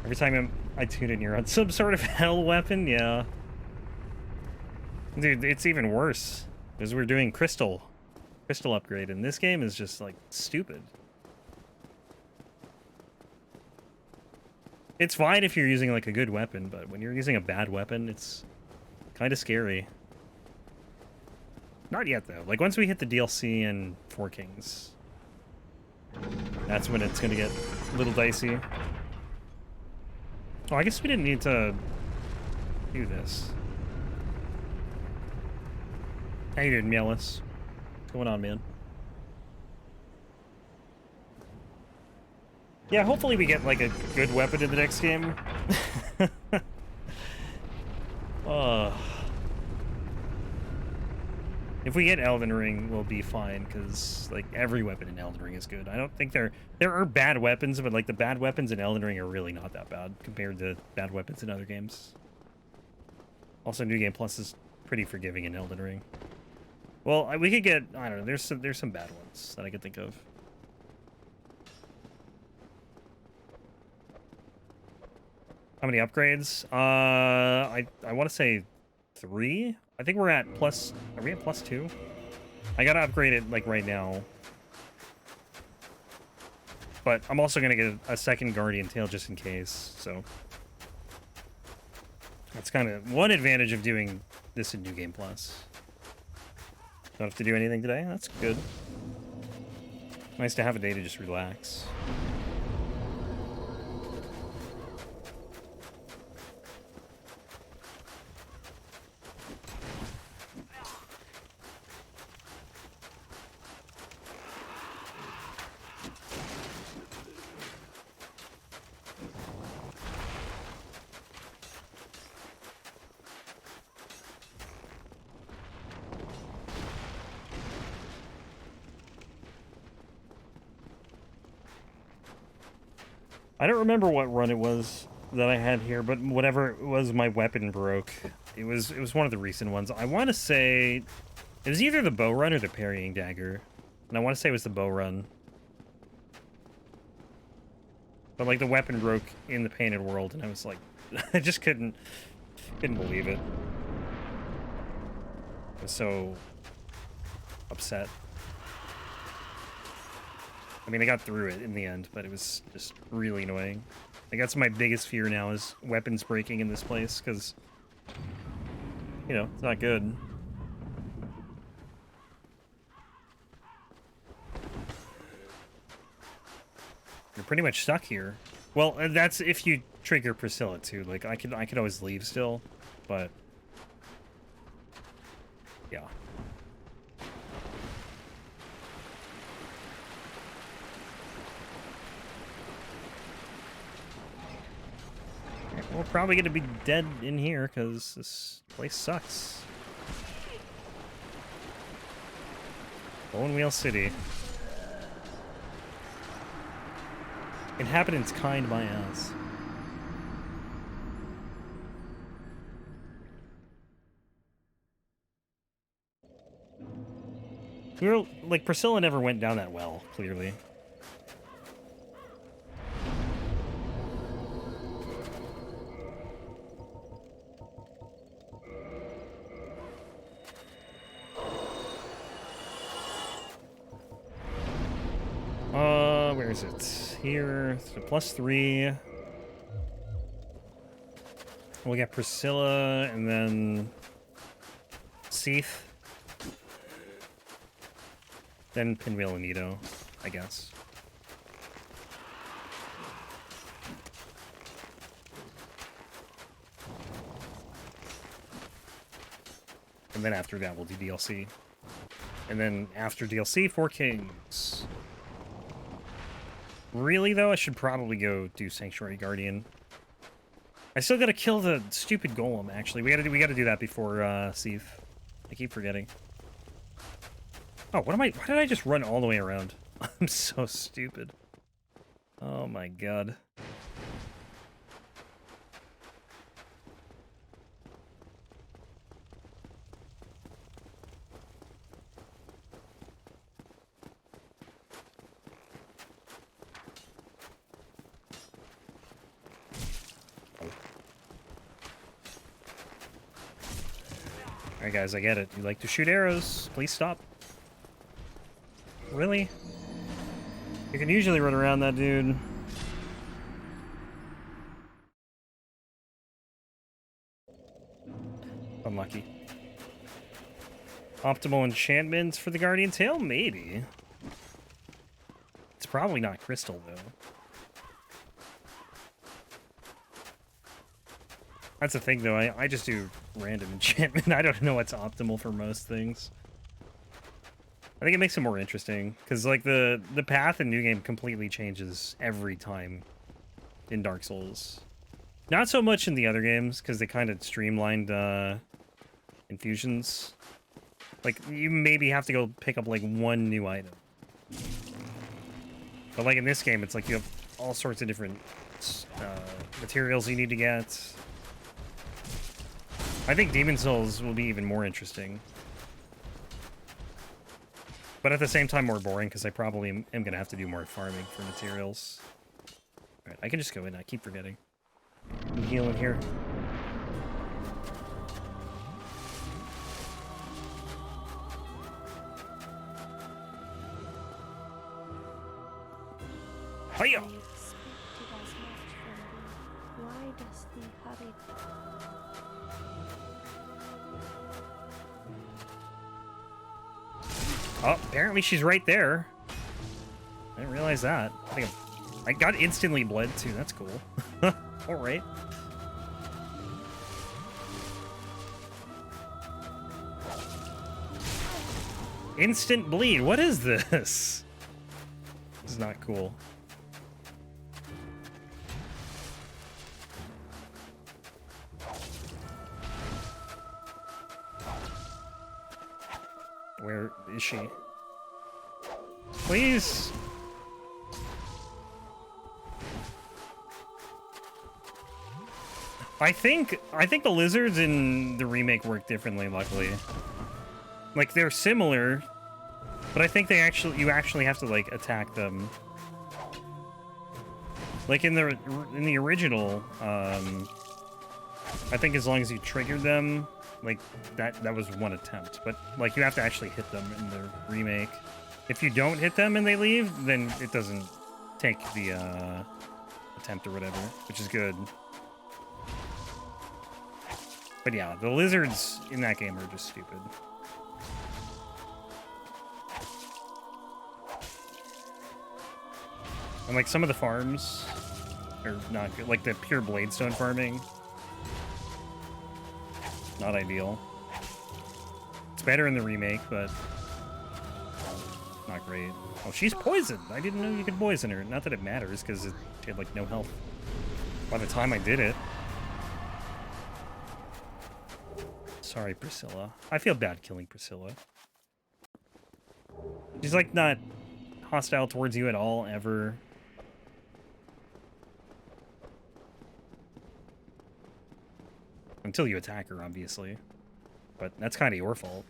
Every time I tune in, you're on some sort of hell weapon? Yeah. Dude, it's even worse. Because we're doing crystal upgrade, and this game is just, like, stupid. It's fine if you're using, like, a good weapon, but when you're using a bad weapon, it's kind of scary. Not yet, though. Like, once we hit the DLC and Four Kings, that's when it's gonna get a little dicey. Oh, I guess we didn't need to do this. How you doing, Mielis? What's going on, man? Yeah, hopefully we get, like, a good weapon in the next game. If we get Elden Ring, we'll be fine, because, like, every weapon in Elden Ring is good. I don't think there are bad weapons, but, like, the bad weapons in Elden Ring are really not that bad compared to bad weapons in other games. Also, New Game Plus is pretty forgiving in Elden Ring. Well, we could get, I don't know, there's some bad ones that I could think of. How many upgrades? I want to say 3. I think we're at plus. Are we at +2? I gotta upgrade it like right now. But I'm also gonna get a second Guardian Tail just in case. So that's kind of one advantage of doing this in New Game Plus. Don't have to do anything today. That's good. Nice to have a day to just relax. I don't remember what run it was that I had here, but whatever it was, my weapon broke. It was one of the recent ones. I want to say it was either the bow run or the parrying dagger, and I want to say it was the bow run. But like the weapon broke in the painted world, and I was like, I just couldn't believe it. I was so upset. I mean, I got through it in the end, but it was just really annoying. Like, that's my biggest fear now is weapons breaking in this place, because, you know, it's not good. You're pretty much stuck here. Well, that's if you trigger Priscilla, too. Like, I could always leave still, but... yeah. We're probably gonna be dead in here because this place sucks. Pinwheel City. Inhabitants kind my ass. We were like Priscilla never went down that well, clearly. Where is it? Here, so +3. We'll get Priscilla and then Seath. Then Pinwheel and Nito, I guess. And then after that, we'll do DLC. And then after DLC, Four Kings. Really, though, I should probably go do Sanctuary Guardian. I still gotta kill the stupid golem, actually. We gotta do that before, Seath. I keep forgetting. Oh, why did I just run all the way around? I'm so stupid. Oh my god. Alright guys, I get it. You like to shoot arrows. Please stop. Really? You can usually run around that dude. Unlucky. Optimal enchantments for the Guardian Tail? Maybe. It's probably not crystal, though. That's the thing, though. I just do random enchantment. I don't know what's optimal for most things. I think it makes it more interesting, because, like, the path in New Game completely changes every time in Dark Souls. Not so much in the other games, because they kind of streamlined infusions. Like, you maybe have to go pick up, like, one new item. But, like, in this game, it's like you have all sorts of different materials you need to get. I think Demon Souls will be even more interesting. But at the same time, more boring, because I probably am going to have to do more farming for materials. Alright, I can just go in. I keep forgetting. I'm healing here. Hiya! Oh, apparently she's right there. I didn't realize that. I got instantly bled too. That's cool. All right. Instant bleed. What is this? This is not cool. Where is she? Please. I think the lizards in the remake work differently, luckily. Like, they're similar, but I think you actually have to, like, attack them. Like in the original, I think as long as you triggered them, like, that was one attempt. But, like, you have to actually hit them in the remake. If you don't hit them and they leave, then it doesn't take the attempt or whatever, which is good. But yeah, the lizards in that game are just stupid. And, like, some of the farms are not good. Like, the pure Bladestone farming. Not ideal. It's better in the remake, but not great. Oh, she's poisoned! I didn't know you could poison her. Not that it matters, because she had, like, no health by the time I did it. Sorry, Priscilla. I feel bad killing Priscilla. She's, like, not hostile towards you at all, ever. Until you attack her, obviously. But that's kind of your fault.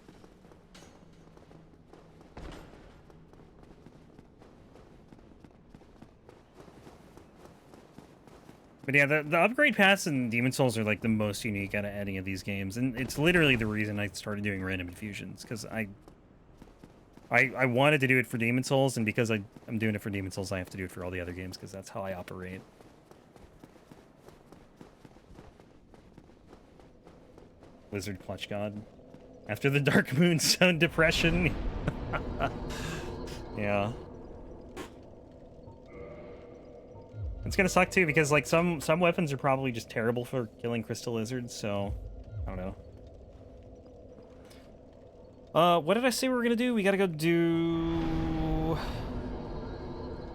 But yeah, the upgrade paths in Demon Souls are, like, the most unique out of any of these games. And it's literally the reason I started doing random infusions. Because I wanted to do it for Demon Souls, and because I'm doing it for Demon Souls, I have to do it for all the other games, because that's how I operate. Lizard Clutch God. After the Dark Moonstone depression. Yeah. It's gonna suck too, because, like, some weapons are probably just terrible for killing crystal lizards, so I don't know. What did I say we were gonna do? We gotta go do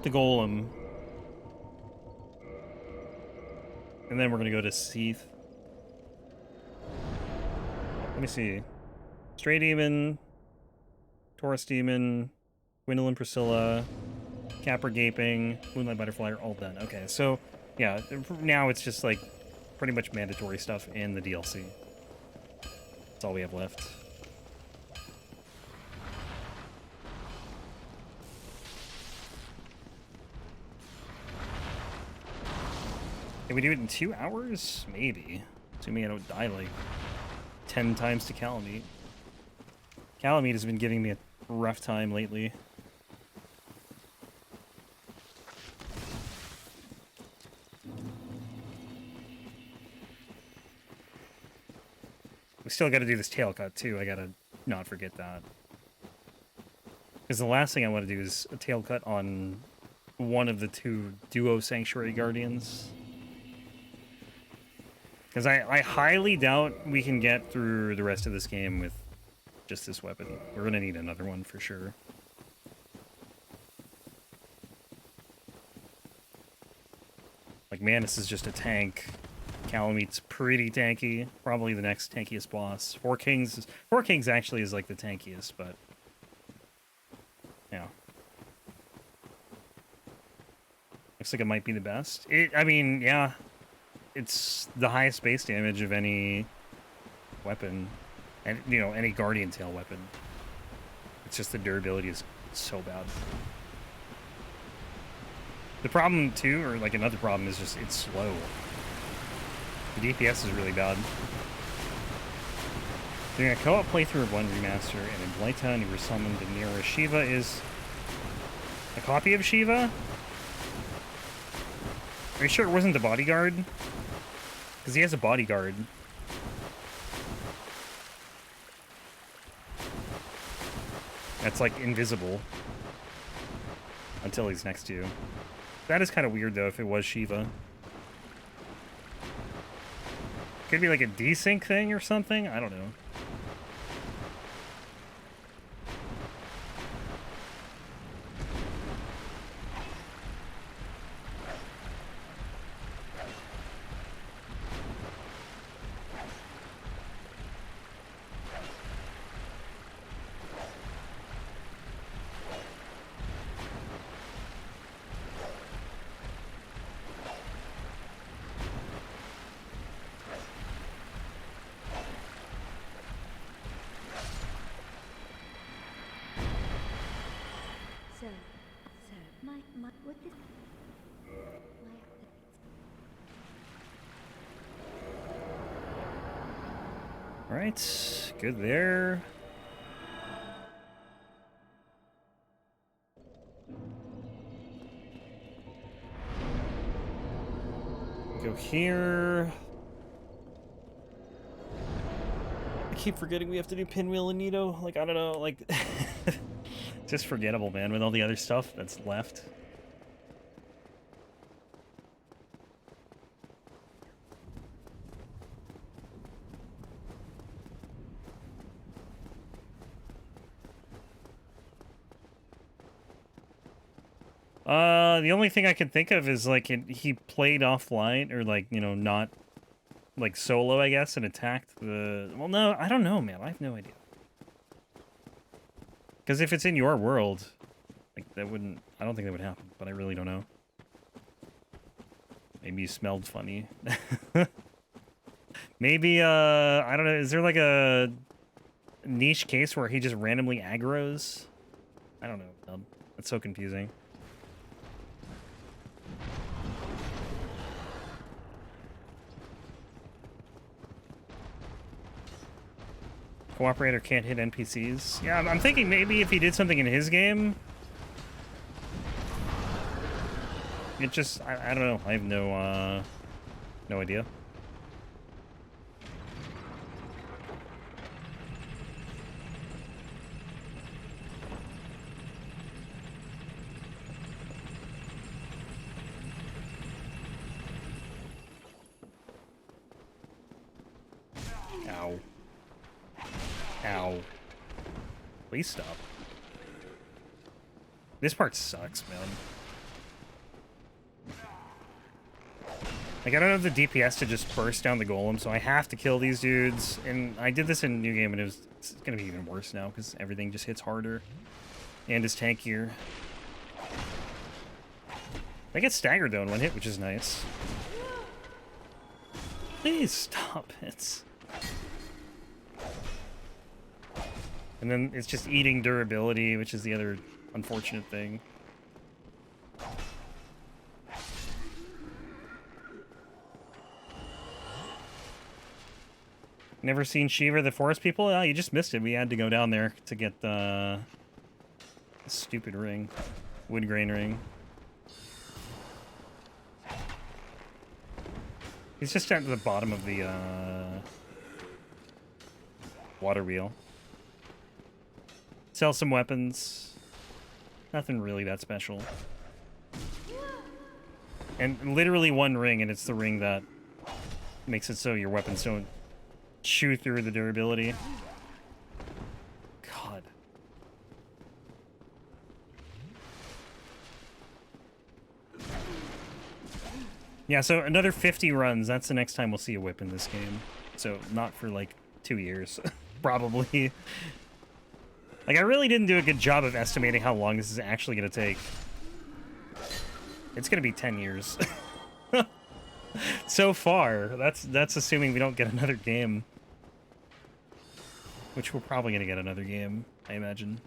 the golem. And then we're gonna go to Seath. Let me see. Stray Demon, Taurus Demon, Gwendolyn Priscilla, Capra Gaping, Moonlight Butterfly are all done. Okay, so, yeah, now it's just, like, pretty much mandatory stuff in the DLC. That's all we have left. Can we do it in 2 hours? Maybe. Assuming I don't die, like, 10 times to Calamite. Calamite has been giving me a rough time lately. We still got to do this tail cut too. I gotta not forget that. Because the last thing I want to do is a tail cut on one of the two duo Sanctuary Guardians. Because I highly doubt we can get through the rest of this game with just this weapon. We're going to need another one for sure. Like, Manus is just a tank. Calamite's pretty tanky. Probably the next tankiest boss. Four Kings actually is like the tankiest, but yeah. Looks like it might be the best. I mean, yeah. It's the highest base damage of any weapon. And, you know, any Guardian Tail weapon. It's just the durability is so bad. The problem, too, or like another problem, is just it's slow. The DPS is really bad. During a co-op playthrough of 1 Remaster, and in Blighttown you were summoned to near Shiva is a copy of Shiva? Are you sure it wasn't the bodyguard? Because he has a bodyguard. That's like invisible until he's next to you. That is kind of weird though if it was Shiva. Could be like a desync thing or something? I don't know. Alright, good there. Go here. I keep forgetting we have to do Pinwheel and Nito. Like, I don't know, like... just forgettable, man, with all the other stuff that's left. The only thing I can think of is, like, he played offline, or, like, you know, not, like, solo, I guess, and attacked the... Well, no, I don't know, man. I have no idea. Because if it's in your world, like, that wouldn't... I don't think that would happen, but I really don't know. Maybe you smelled funny. Maybe, I don't know, is there, like, a niche case where he just randomly aggroes? I don't know. That's so confusing. Cooperator can't hit NPCs. Yeah, I'm thinking maybe if he did something in his game. It just, I don't know. I have no idea. Ow. Ow. Please stop. This part sucks, man. Like, I don't have the DPS to just burst down the golem, so I have to kill these dudes. And I did this in New Game, and it's gonna be even worse now, because everything just hits harder. And is tankier. They get staggered, though, in one hit, which is nice. Please stop it. And then it's just eating durability, which is the other unfortunate thing. Never seen Shiva the Forest People? Oh, you just missed it. We had to go down there to get the stupid ring. Wood grain ring. He's just at the bottom of the water wheel. Sell some weapons. Nothing really that special. And literally one ring, and it's the ring that makes it so your weapons don't chew through the durability. God. Yeah, so another 50 runs. That's the next time we'll see a whip in this game. So not for like 2 years, probably. Like, I really didn't do a good job of estimating how long this is actually going to take. It's going to be 10 years. So far. That's assuming we don't get another game. Which we're probably going to get another game, I imagine.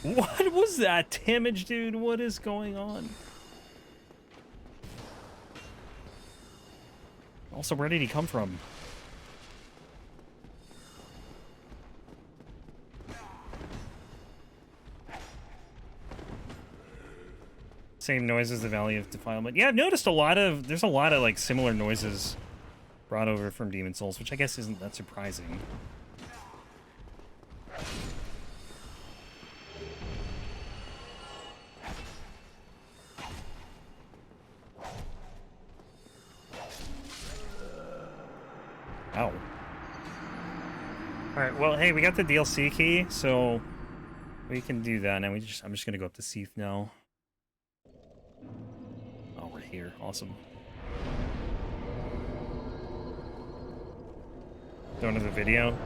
What was that damage, dude? What is going on? Also, where did he come from? Same noise as the Valley of Defilement. Yeah, I've noticed there's a lot of like similar noises brought over from Demon Souls, which I guess isn't that surprising. Ow. Alright, well, hey, we got the DLC key, so we can do that now. I'm just gonna go up to Seath now. Oh, we're here. Awesome. Go into the video.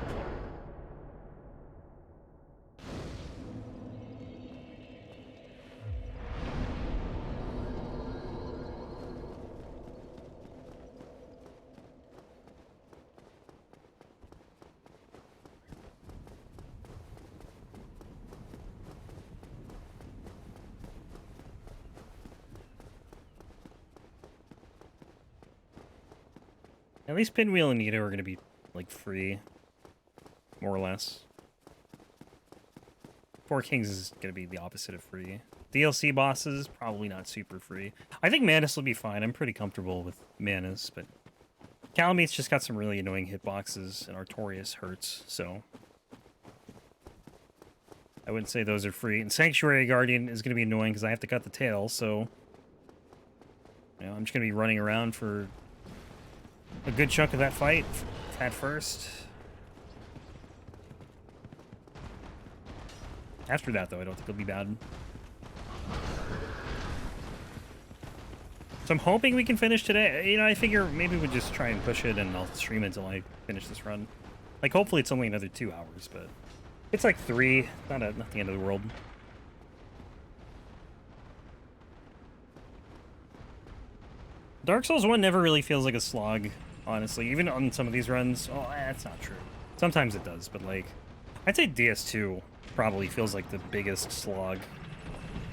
At least Pinwheel and Nito are going to be, like, free. More or less. Four Kings is going to be the opposite of free. DLC bosses, probably not super free. I think Manus will be fine. I'm pretty comfortable with Manus, but Calamete's just got some really annoying hitboxes, and Artorias hurts, so I wouldn't say those are free. And Sanctuary Guardian is going to be annoying because I have to cut the tail, so you know, I'm just going to be running around for a good chunk of that fight at first. After that, though, I don't think it'll be bad. So I'm hoping we can finish today. You know, I figure maybe we'll just try and push it and I'll stream it until I finish this run. Like, hopefully it's only another 2 hours, but it's like 3. Not the end of the world. Dark Souls 1 never really feels like a slog, honestly. Even on some of these runs. Oh, that's not true. Sometimes it does, but like, I'd say DS2 probably feels like the biggest slog.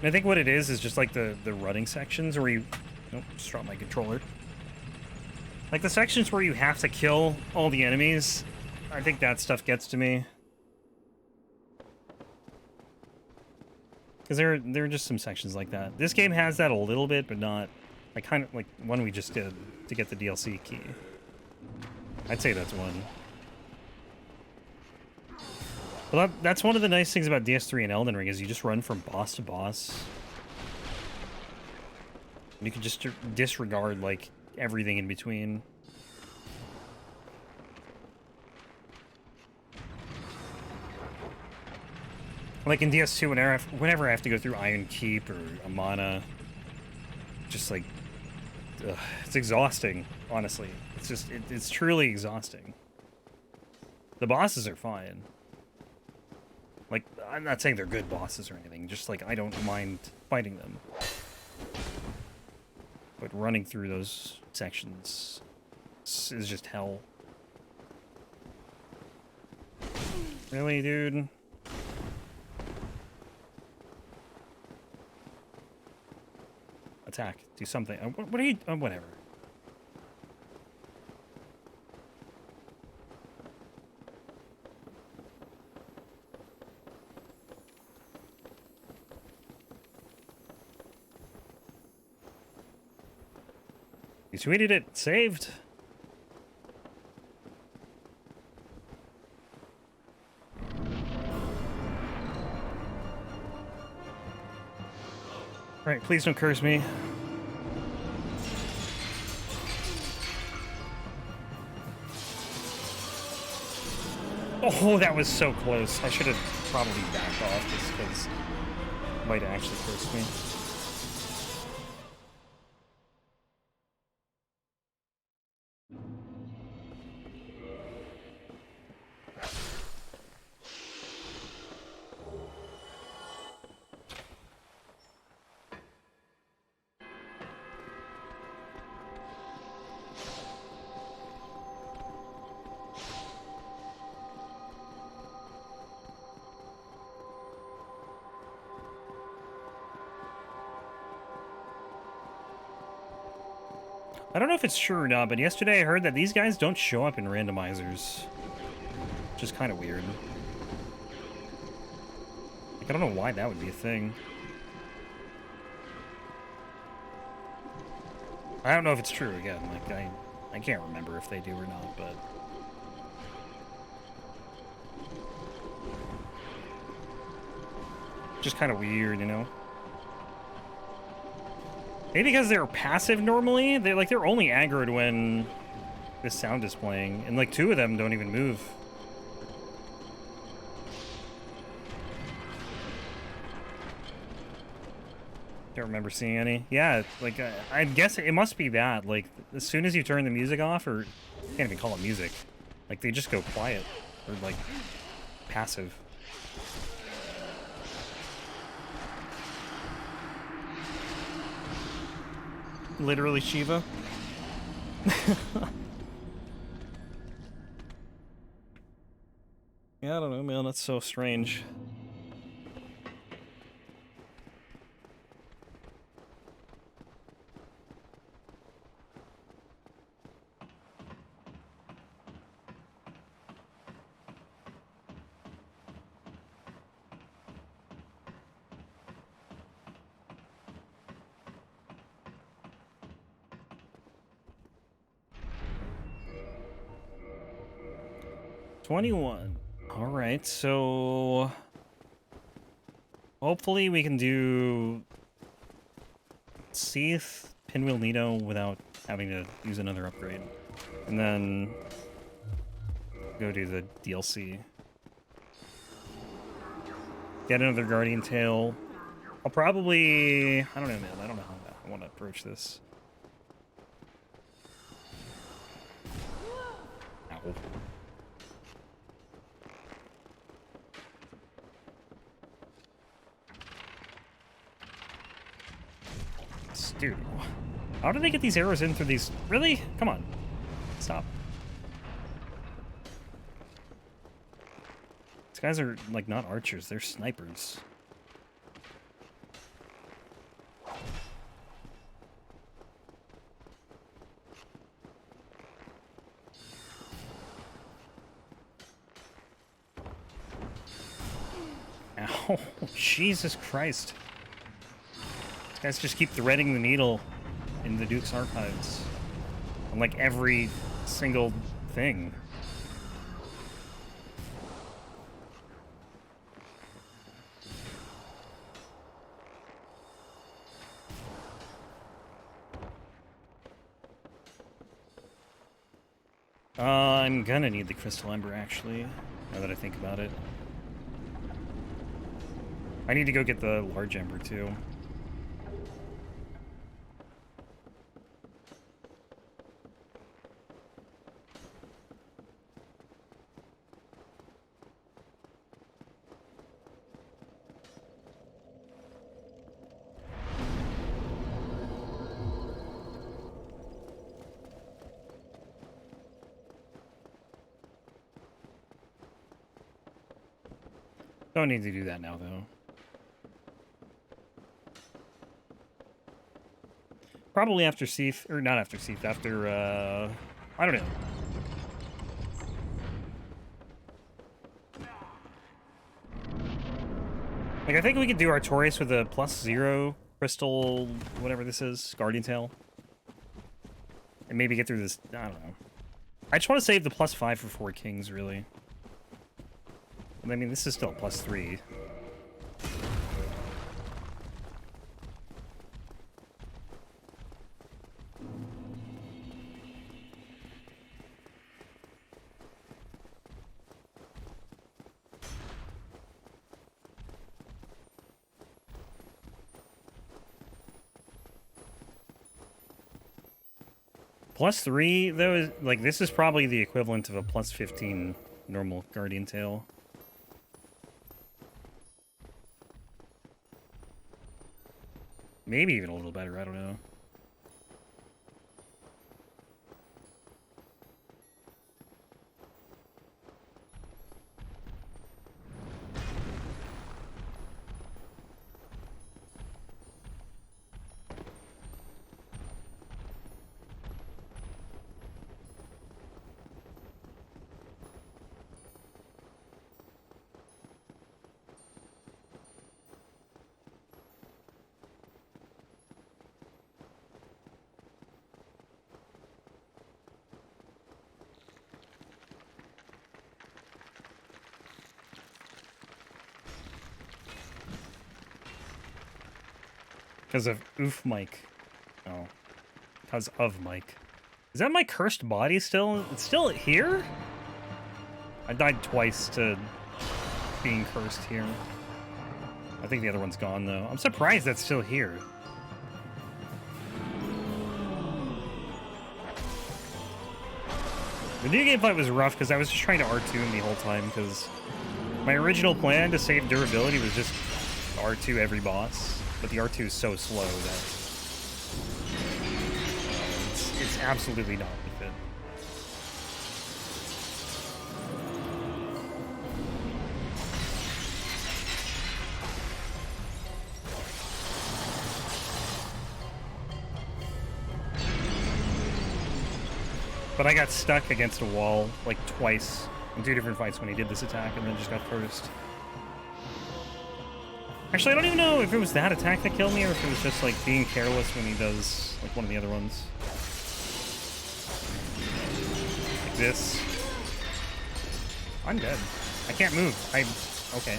And I think what it is just like the running sections where you... Oh, just dropped my controller. Like the sections where you have to kill all the enemies, I think that stuff gets to me. Because there are just some sections like that. This game has that a little bit, but not... Like, kind of like one we just did to get the DLC key. I'd say that's one. Well, that's one of the nice things about DS3 and Elden Ring is you just run from boss to boss. You can just disregard, like, everything in between. Like in DS2, whenever I have to go through Iron Keep or Amana, just like, ugh, it's exhausting, honestly. It's just, it's truly exhausting. The bosses are fine. Like, I'm not saying they're good bosses or anything, just like, I don't mind fighting them. But running through those sections is just hell. Really, dude? Attack. Do something. What are you... whatever. You tweeted it. Saved. Alright, please don't curse me. Oh, that was so close. I should have probably backed off just because it might have actually cursed me. I don't know if it's true or not, but yesterday I heard that these guys don't show up in randomizers. Which is kind of weird. Like, I don't know why that would be a thing. I don't know if it's true, again. Like, I can't remember if they do or not, but... just kind of weird, you know? Maybe because they're passive normally, they're only aggroed when this sound is playing, and like 2 of them don't even move. Don't remember seeing any. Yeah, like I guess it must be that. Like as soon as you turn the music off, or you can't even call it music, like they just go quiet or like passive. Literally Shiva. Yeah, I don't know, man. That's so strange. $21. All right, so hopefully we can do Seath, Pinwheel, Nito without having to use another upgrade, and then go do the DLC. Get another Guardian Tail. I'll probably... I don't know, man. I don't know how I want to approach this. Ow. Dude, how do they get these arrows in through these? Really? Come on. Stop. These guys are, like, not archers. They're snipers. Ow. Jesus Christ. Guys just keep threading the needle in the Duke's archives on like every single thing. I'm gonna need the Crystal Ember actually, now that I think about it. I need to go get the large Ember too. Don't need to do that now, though. Probably after Seath, or not after Seath, after, I don't know. Like, I think we could do Artorias with a +0 crystal, whatever this is, Guardian Tail. And maybe get through this, I don't know. I just want to save the +5 for 4 Kings, really. I mean, this is still a +3. +3, though, is, like, this is probably the equivalent of a +15 normal Guardian Tail. Maybe even a little better, I don't know. Because of oof Mike. Oh. Because of Mike. Is that my cursed body still? It's still here? I died twice to being cursed here. I think the other one's gone, though. I'm surprised that's still here. The new game fight was rough because I was just trying to R2 him the whole time because my original plan to save durability was just R2 every boss. But the R2 is so slow that it's absolutely not worth it. But I got stuck against a wall like twice in 2 different fights when he did this attack and then just got cursed. Actually, I don't even know if it was that attack that killed me or if it was just, like, being careless when he does, like, one of the other ones. Like this. I'm dead. I can't move. Okay.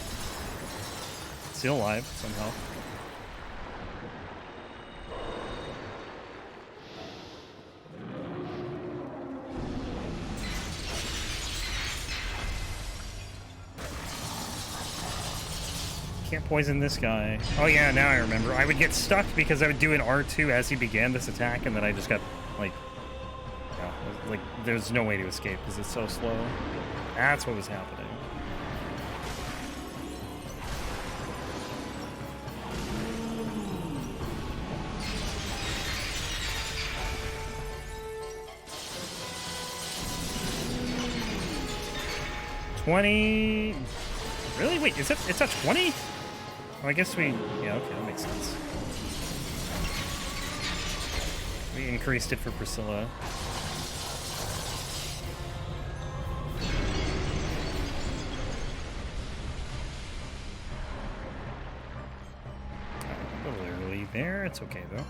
Still alive, somehow. Can't poison this guy. Oh yeah, now I remember. I would get stuck because I would do an R2 as he began this attack, and then I just got, like... Yeah, like, there's no way to escape because it's so slow. That's what was happening. $20... Really? Wait, it's at 20? Oh, I guess we... Yeah, okay, that makes sense. We increased it for Priscilla. A little early there. It's okay, though.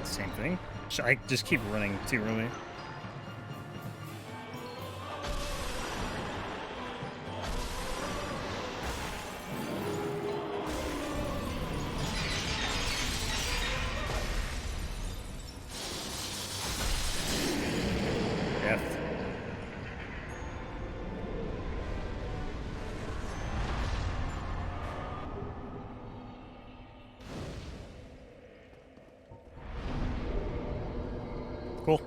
Same thing. Should I just keep running too early? Death. Cool.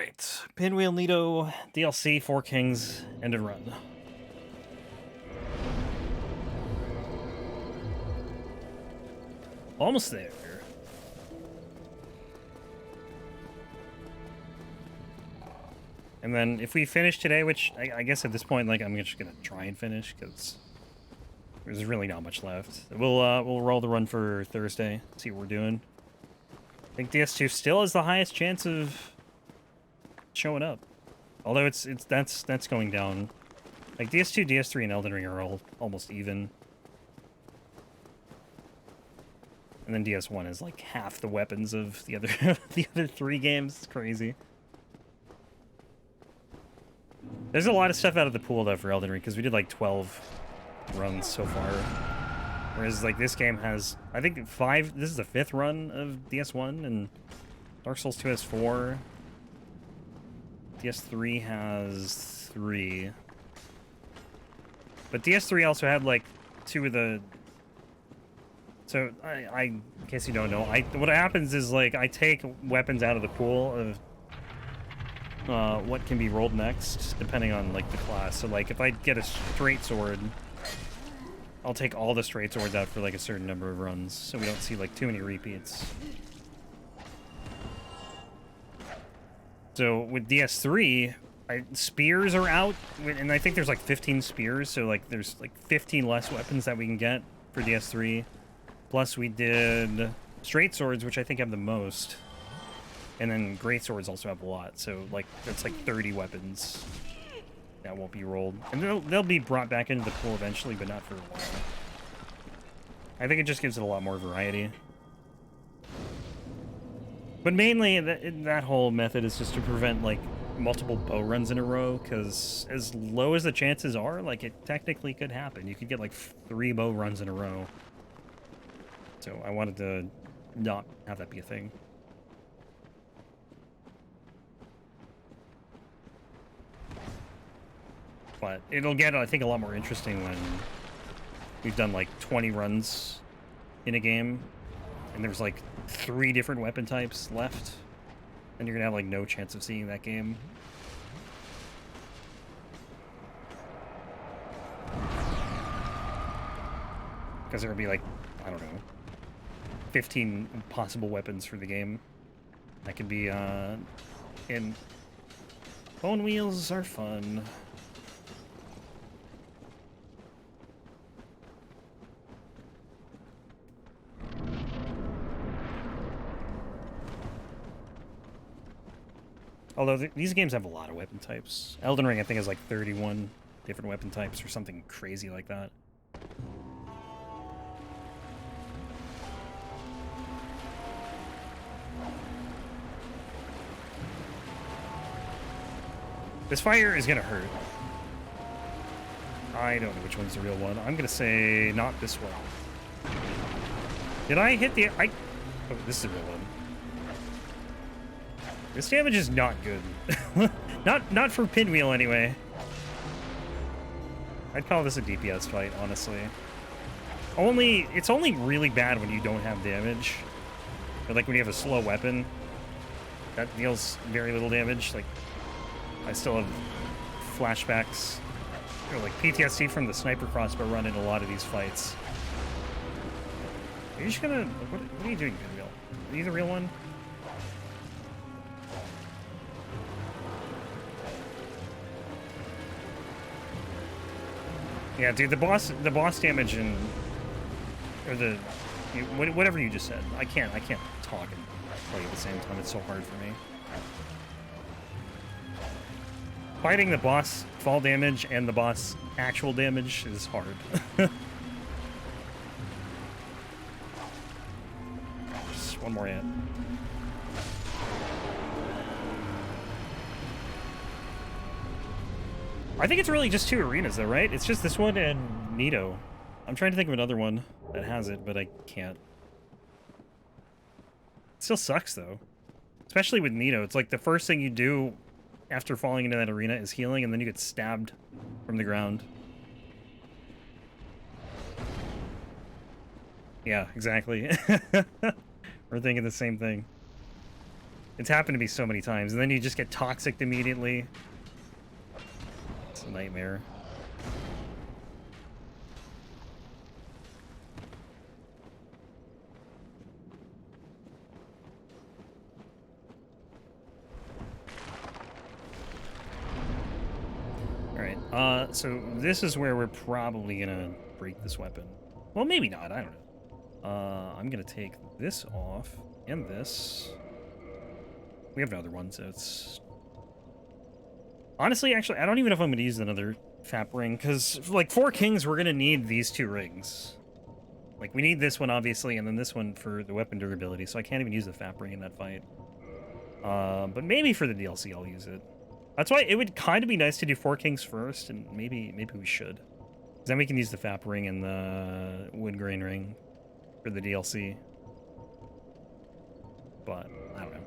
right. Pinwheel, Nito, DLC, Four Kings, end of run. Almost there. And then if we finish today, which I guess at this point, like, I'm just gonna try and finish, because there's really not much left. We'll roll the run for Thursday, see what we're doing. I think DS2 still has the highest chance of showing up. Although that's going down. Like, DS2, DS3, and Elden Ring are all almost even. And then DS1 is like half the weapons of the other the other three games. It's crazy. There's a lot of stuff out of the pool though for Elden Ring, because we did like 12 runs so far. Whereas like this game has, I think, 5. This is the 5th run of DS1, and Dark Souls 2 has 4. DS3 has 3. But DS3 also had like 2 of the... So, I in case you don't know, what happens is, like, I take weapons out of the pool of what can be rolled next, depending on, like, the class. So, like, if I get a straight sword, I'll take all the straight swords out for, like, a certain number of runs, so we don't see, like, too many repeats. So, with DS3, spears are out, and I think there's, like, 15 spears, so, like, there's, like, 15 less weapons that we can get for DS3. Plus, we did straight swords, which I think have the most. And then great swords also have a lot. So, like, that's like 30 weapons that won't be rolled. And they'll be brought back into the pool eventually, but not for a while. I think it just gives it a lot more variety. But mainly, that whole method is just to prevent, like, multiple bow runs in a row. Because as low as the chances are, like, it technically could happen. You could get, like, 3 bow runs in a row. So I wanted to not have that be a thing. But it'll get, I think, a lot more interesting when we've done like 20 runs in a game, and there's like 3 different weapon types left, and you're gonna have like no chance of seeing that game. Because there would be like, I don't know, 15 possible weapons for the game. That could be, in... Bone wheels are fun. Although these games have a lot of weapon types. Elden Ring, I think, has like 31 different weapon types or something crazy like that. This fire is gonna hurt. I don't know which one's the real one. I'm gonna say not this one. Did I hit the... Oh, this is the real one. This damage is not good. not for Pinwheel, anyway. I'd call this a DPS fight, honestly. It's only really bad when you don't have damage. Or like when you have a slow weapon. That deals very little damage. Like, I still have flashbacks, or like PTSD from the sniper crossbow run in a lot of these fights. Are you just gonna... What are you doing, Pinwheel? Are you the real one? Yeah, dude, the boss damage and... Or the... Whatever you just said. I can't talk and play at the same time. It's so hard for me. Fighting the boss fall damage and the boss actual damage is hard. Just one more hit. I think it's really just 2 arenas though, right? It's just this one and Nito. I'm trying to think of another one that has it, but I can't. It still sucks though. Especially with Nito. It's like the first thing you do after falling into that arena is healing, and then you get stabbed from the ground. Yeah, exactly. We're thinking the same thing. It's happened to me so many times, and then you just get toxic immediately. It's a nightmare. Alright, so this is where we're probably gonna break this weapon. Well, maybe not, I don't know. I'm gonna take this off, and this. We have another one, so it's... Honestly, actually, I don't even know if I'm gonna use another FAP ring, because, like, 4 kings, we're gonna need these 2 rings. Like, we need this one, obviously, and then this one for the weapon durability, so I can't even use the FAP ring in that fight. But maybe for the DLC, I'll use it. That's why it would kind of be nice to do 4 kings first, and maybe we should. Then we can use the FAP ring and the wood grain ring for the DLC. But, I don't know.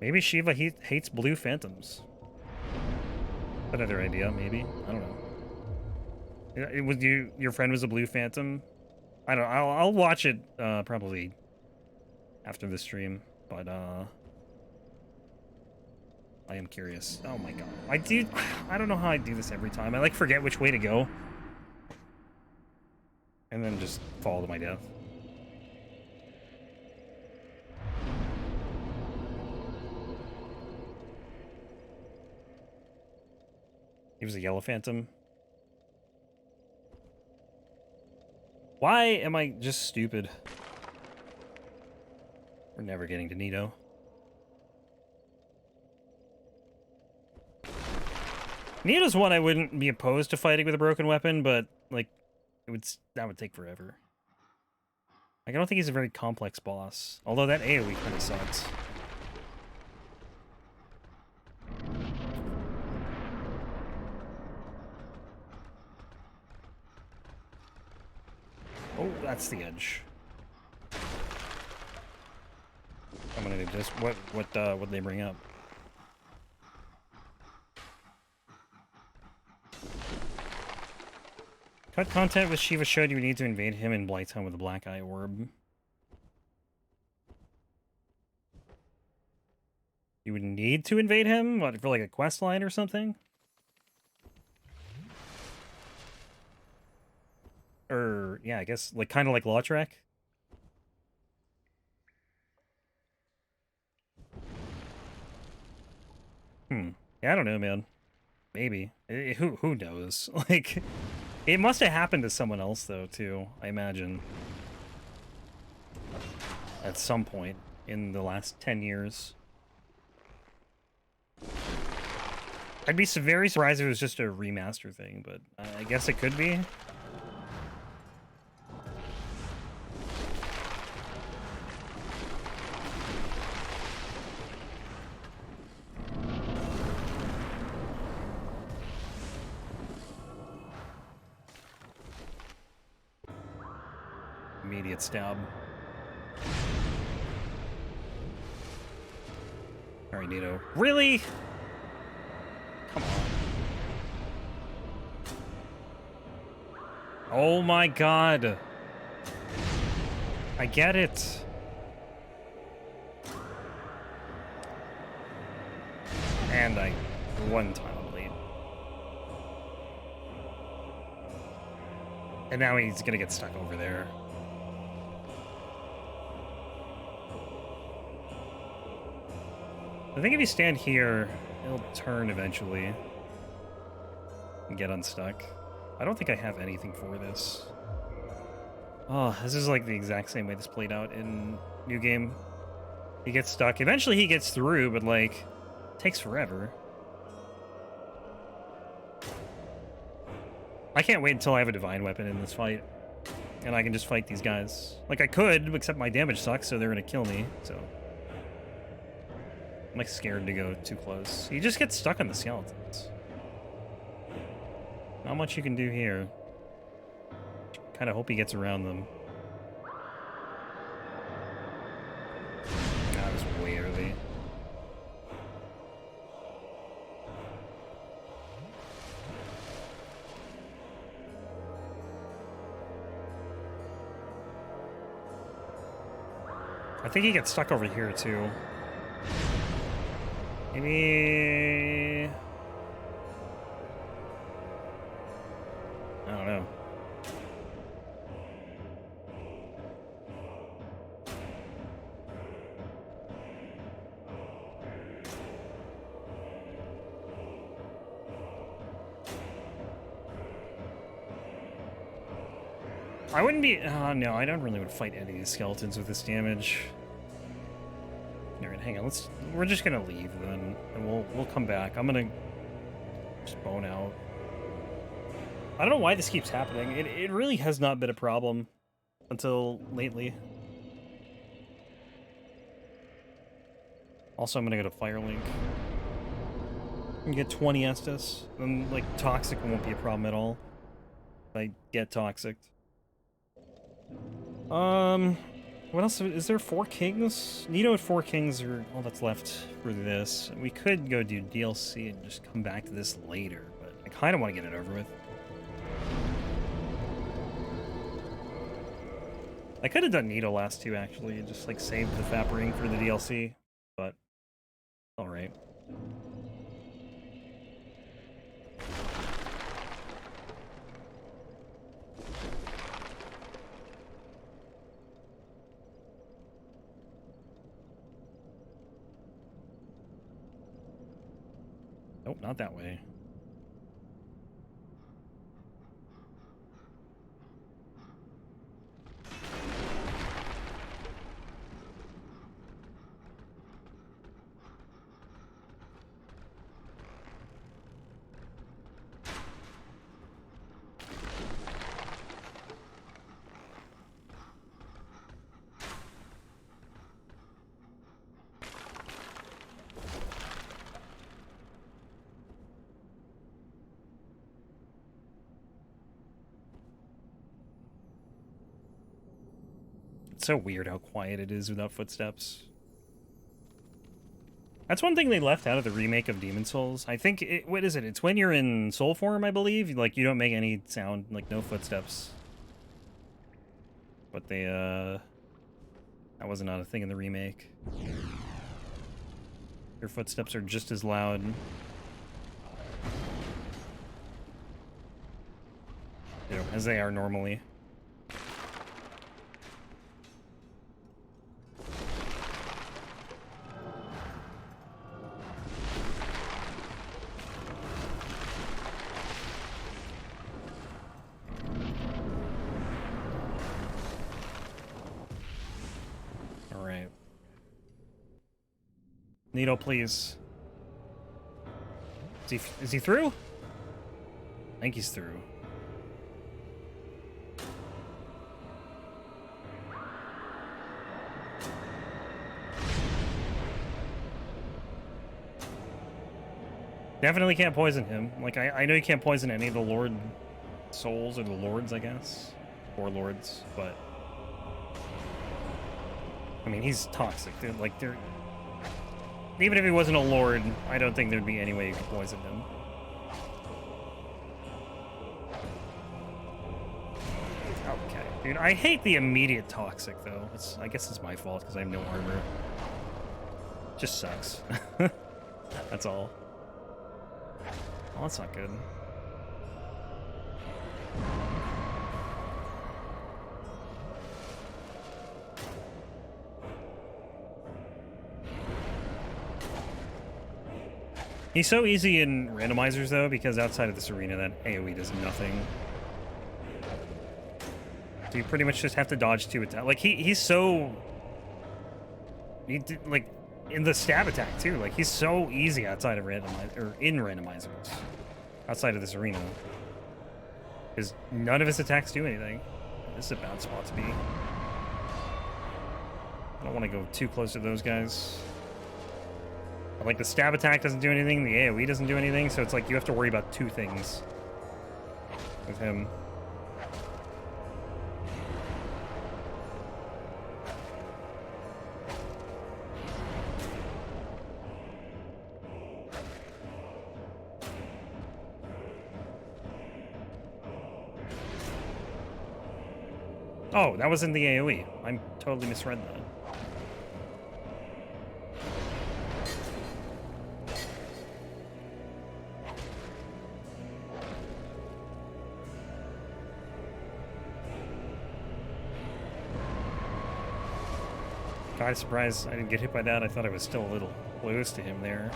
Maybe Shiva hates blue phantoms. Another idea, maybe. I don't know. Was your friend was a blue phantom? I don't know. I'll watch it probably after the stream, but I am curious. Oh my god. I don't know how I do this every time. I like forget which way to go. And then just fall to my death. He was a yellow phantom. Why am I just stupid? We're never getting to Nito. Nito's one I wouldn't be opposed to fighting with a broken weapon, but like that would take forever. Like, I don't think he's a very complex boss. Although that AoE kind of sucks. Oh, that's the edge. I'm gonna do this. What they bring up? Cut content with Shiva showed you need to invade him in Blighttown with a black eye orb. You would need to invade him? What, for like a quest line or something? Or, yeah, I guess, like, kind of like Lautrec? Yeah, I don't know, man. Maybe. Who knows? Like, it must have happened to someone else, though, too, I imagine. At some point in the last 10 years. I'd be very surprised if it was just a remaster thing, but I guess it could be. Immediate stab. Alright, Nito. Really? Come on. Oh my god. I get it. And I one time late. And now he's gonna get stuck over there. I think if you stand here, it'll turn eventually and get unstuck. I don't think I have anything for this. Oh, this is like the exact same way this played out in New Game. He gets stuck. Eventually he gets through, but like, it takes forever. I can't wait until I have a divine weapon in this fight. And I can just fight these guys. Like, I could, except my damage sucks, so they're gonna kill me, so... I'm like scared to go too close. You just get stuck on the skeletons. Not much you can do here. Kind of hope he gets around them. That was way early. I think he gets stuck over here too. Maybe... I don't know. I wouldn't be... no, I don't really want to fight any of these skeletons with this damage. Alright, hang on. We're just gonna leave then, and we'll come back. I'm gonna just bone out. I don't know why this keeps happening. It really has not been a problem until lately. Also, I'm gonna go to Firelink and get 20 Estus. Then, like, Toxic won't be a problem at all if I get Toxic. What else? Is there 4 kings? Nito at 4 kings are all that's left for this. We could go do DLC and just come back to this later, but I kind of want to get it over with. I could have done Nito last two, actually, and just, like, saved the Fap ring for the DLC, but alright. Nope, not that way. It's so weird how quiet it is without footsteps. That's one thing they left out of the remake of Demon Souls. I think, what is it? It's when you're in soul form, I believe. Like, you don't make any sound, like, no footsteps. But they, that was not a thing in the remake. Your footsteps are just as loud. You know, as they are normally. Nito, please. Is he through? I think he's through. Definitely can't poison him. Like, I know you can't poison any of the Lord souls, or the Lords, I guess. Or Lords, but... I mean, he's toxic. They're... Even if he wasn't a Lord, I don't think there'd be any way you could poison him. Okay, dude, I hate the immediate toxic, though. I guess it's my fault, because I have no armor. Just sucks. That's all. Oh, that's not good. He's so easy in randomizers, though, because outside of this arena, that AoE does nothing. So you pretty much just have to dodge 2 attacks. Like, he's so... like, in the stab attack, too. Like, he's so easy outside of in randomizers. Outside of this arena. Because none of his attacks do anything. This is a bad spot to be. I don't want to go too close to those guys. Like, the stab attack doesn't do anything, the AoE doesn't do anything, so it's like you have to worry about 2 things with him. Oh, that was in the AoE. I totally misread that. kind of surprised I didn't get hit by that. I thought I was still a little close to him there.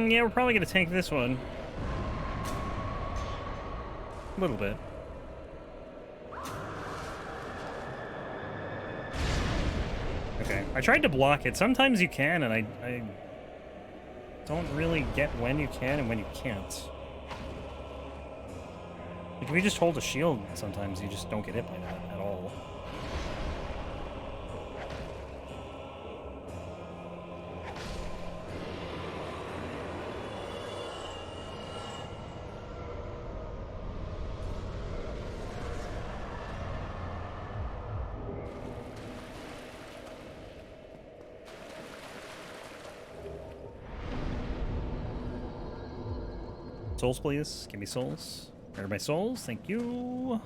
Yeah, we're probably gonna tank this one. A little bit. Okay, I tried to block it. Sometimes you can, and I don't really get when you can and when you can't. Like, if you just hold a shield, sometimes you just don't get hit by that at all. Souls, please. Give me souls. Where are my souls? Thank you.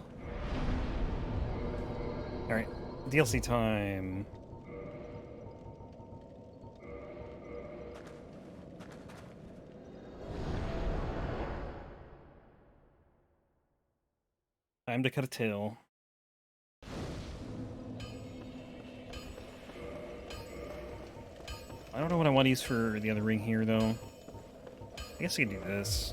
Alright. DLC time. Time to cut a tail. I don't know what I want to use for the other ring here, though. I guess I can do this.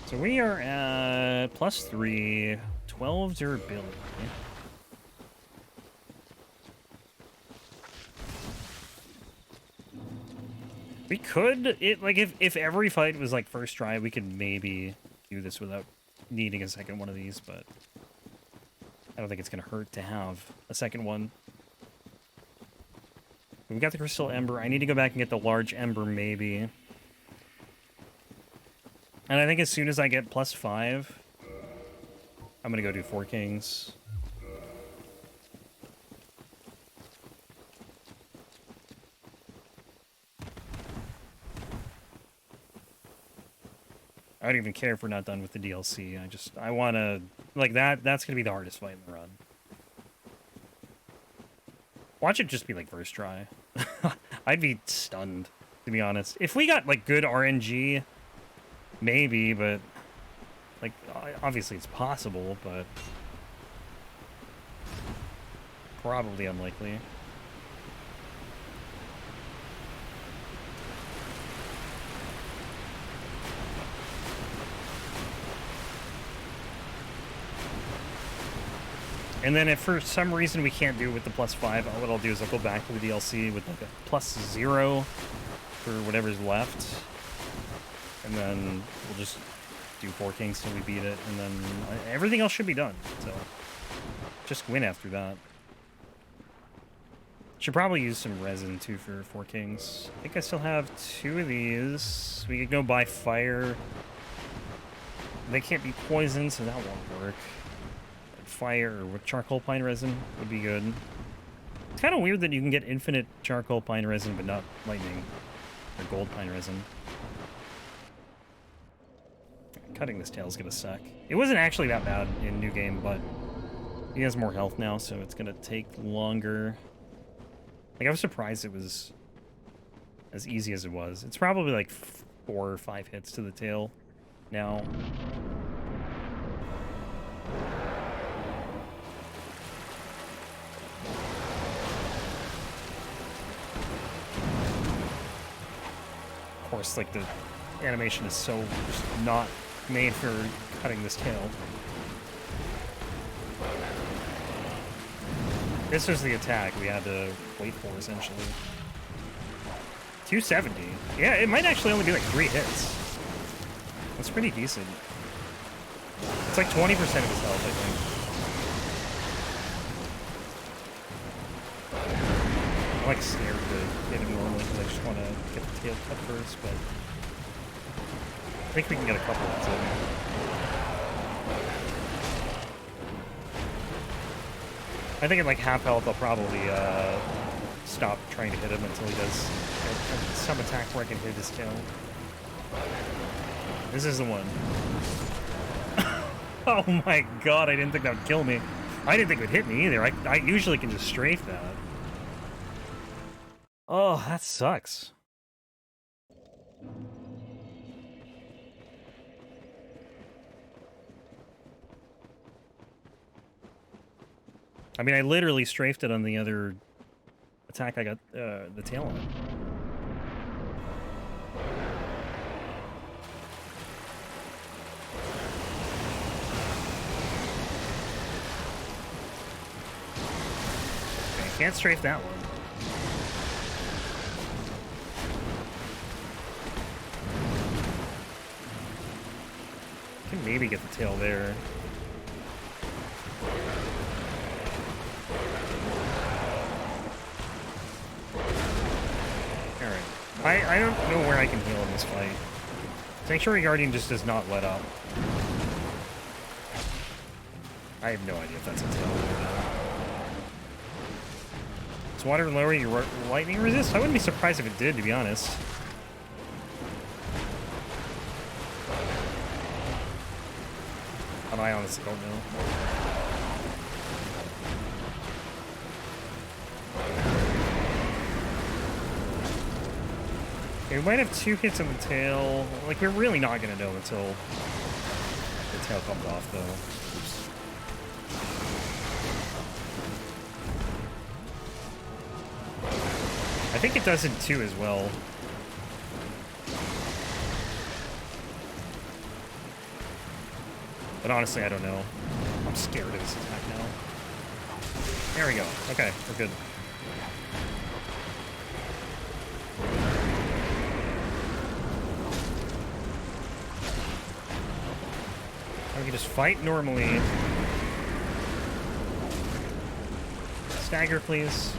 So we are at +3, 12 durability. We could, if every fight was like first try, we could maybe do this without needing a second one of these, but I don't think it's gonna hurt to have a second one. We've got the crystal ember. I need to go back and get the large ember, maybe. And I think as soon as I get +5, I'm gonna go do 4 kings. I don't even care if we're not done with the DLC. I wanna, like, that's gonna be the hardest fight in the run. Watch it just be like first try. I'd be stunned, to be honest. If we got like good RNG, maybe, but like obviously it's possible, but probably unlikely. And then if for some reason we can't do it with the +5, what I'll do is I'll go back to the DLC with like a +0 for whatever's left. And then we'll just do 4 kings till we beat it, and then everything else should be done. So just win after that. Should probably use some resin too for 4 kings. I think I still have 2 of these. We could go buy fire. They can't be poisoned, so that won't work. Fire with charcoal pine resin would be good. It's kind of weird that you can get infinite charcoal pine resin but not lightning or gold pine resin. Cutting this tail is gonna suck. It wasn't actually that bad in New Game, but he has more health now, so it's gonna take longer. Like, I was surprised it was as easy as it was. It's probably like 4 or 5 hits to the tail now. Of course, like, the animation is so just not made for cutting this tail. This was the attack we had to wait for, essentially. 270. Yeah, it might actually only be like 3 hits. That's pretty decent. It's like 20% of his health, I think. I'm like scared to hit him normally because I just want to get the tail cut first, but I think we can get a couple hits in. I think at like half health I'll probably stop trying to hit him until he does some attack where I can hit his tail. This is the one. Oh my god, I didn't think that would kill me. I didn't think it would hit me either. I usually can just strafe that. Oh, that sucks. I mean, I literally strafed it on the other attack I got the tail on. Okay, can't strafe that one. Can maybe get the tail there. Alright. I don't know where I can heal in this fight. Sanctuary Guardian just does not let up. I have no idea if that's a tail or not. Does water lower your lightning resist? I wouldn't be surprised if it did, to be honest. But I honestly don't know. Okay, we might have 2 hits on the tail. Like, we're really not going to know until the tail comes off, though. Oops. I think it does it too as well. But honestly, I don't know. I'm scared of this attack now. There we go. Okay, we're good. We can just fight normally. Stagger, please.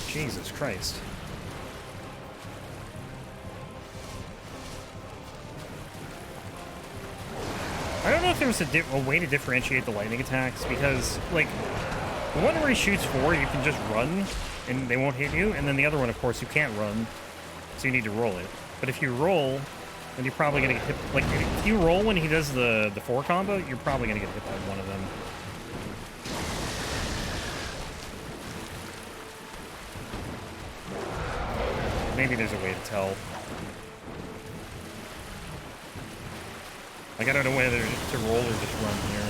Jesus Christ. I don't know if there was a way to differentiate the lightning attacks, because, like, the one where he shoots 4, you can just run, and they won't hit you, and then the other one, of course, you can't run, so you need to roll it. But if you roll, then you're probably going to get hit. Like, if you roll when he does the 4 combo, you're probably going to get hit by one of them. Maybe there's a way to tell. Like, I don't know whether to roll or just run here.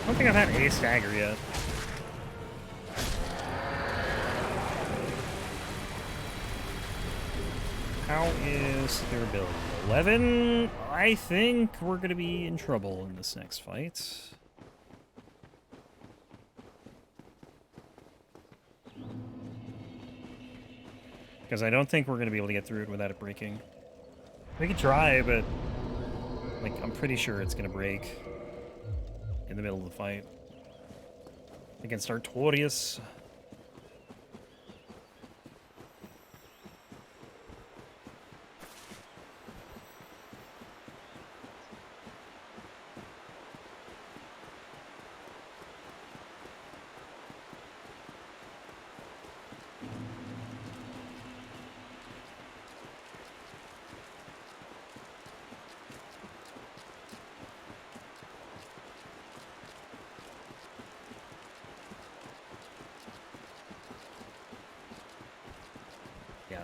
I don't think I've had a stagger yet. How is their ability? 11? I think we're going to be in trouble in this next fight. Because I don't think we're going to be able to get through it without it breaking. We could try, but like, I'm pretty sure it's going to break in the middle of the fight against Artorias.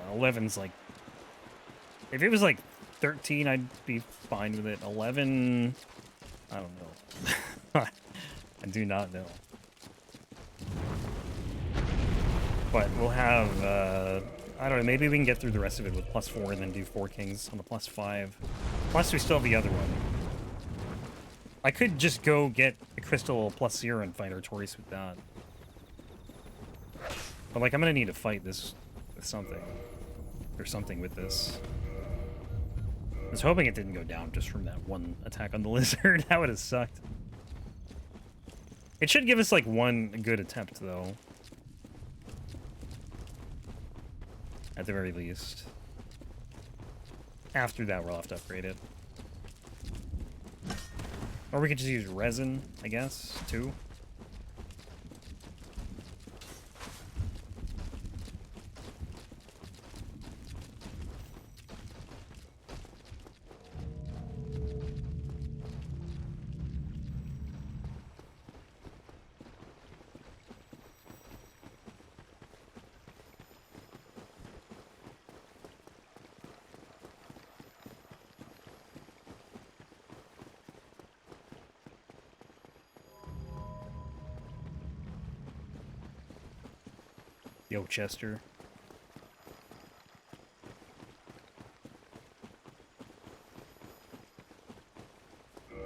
11's like... If it was like 13, I'd be fine with it. 11... I don't know. I do not know. But we'll have, I don't know, maybe we can get through the rest of it with +4 and then do 4 kings on the +5. Plus, we still have the other one. I could just go get the crystal +0 and fight Artorias with that. But, like, I'm gonna need to fight this with something. Or something with this. I was hoping it didn't go down just from that one attack on the lizard. That would have sucked. It should give us, like, one good attempt, though. At the very least. After that, we'll have to upgrade it. Or we could just use resin, I guess, too. Yo, Chester.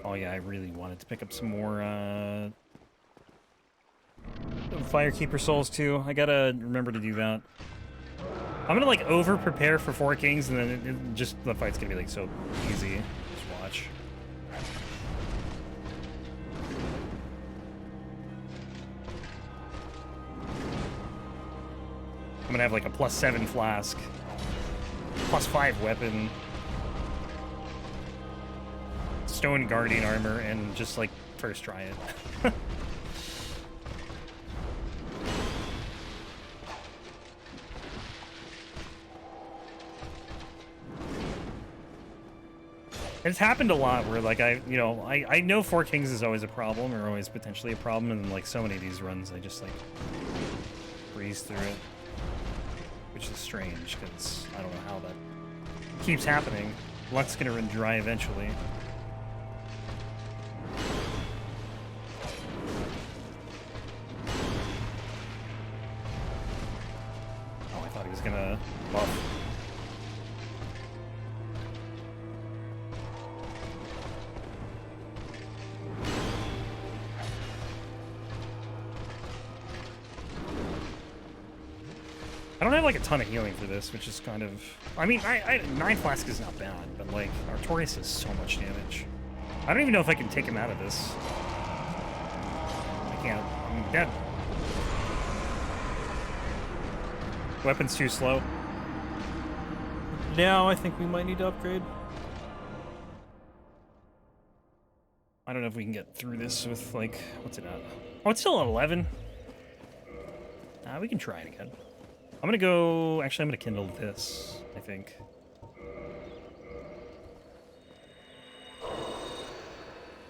Oh yeah, I really wanted to pick up some more Firekeeper souls too. I gotta remember to do that. I'm gonna like over prepare for 4 kings and then it just the fight's gonna be like so easy. Just watch. I'm gonna have like a +7 flask, +5 weapon, stone guardian armor, and just like first try it. It's happened a lot where like I know 4 kings is always a problem or always potentially a problem, and like so many of these runs I just like breeze through it. Which is strange, because I don't know how that keeps happening. Luck's gonna run dry eventually. Oh, I thought he was gonna buff. I don't have like a ton of healing for this, which is kind of... I mean, 9 flask is not bad, but like, Artorias does so much damage. I don't even know if I can take him out of this. I can't. I'm dead. Weapon's too slow. Now I think we might need to upgrade. I don't know if we can get through this with like... What's it at? Oh, it's still at 11. We can try it again. I'm gonna go... Actually, I'm gonna kindle this, I think.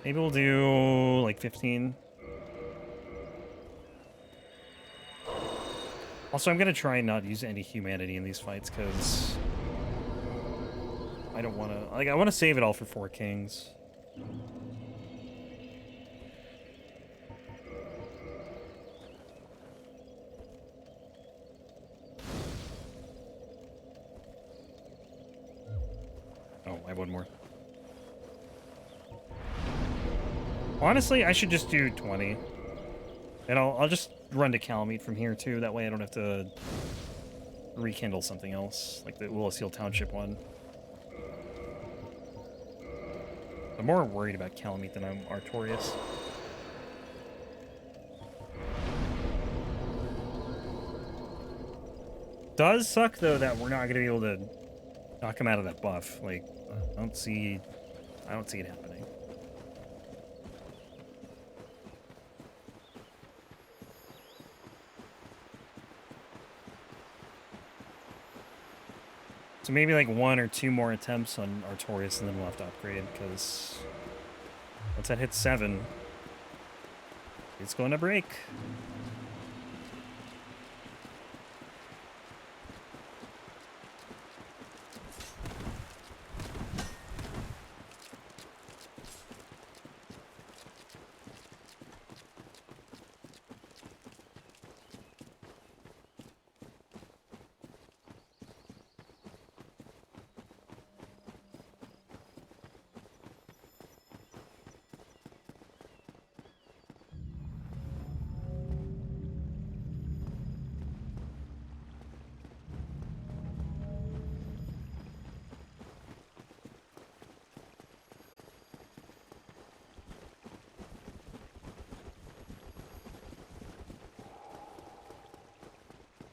Maybe we'll do, like, 15. Also, I'm gonna try and not use any humanity in these fights, because... I don't want to... Like, I want to save it all for 4 kings. Oh, I have one more. Honestly, I should just do 20. And I'll just run to Calamite from here, too. That way I don't have to rekindle something else, like the Willowseel Township one. I'm more worried about Calamite than I'm Artorias. Does suck, though, that we're not going to be able to knock him out of that buff. Like, I don't see it happening. So maybe like 1 or 2 more attempts on Artorias, and then we'll have to upgrade, because once that hits 7, it's going to break.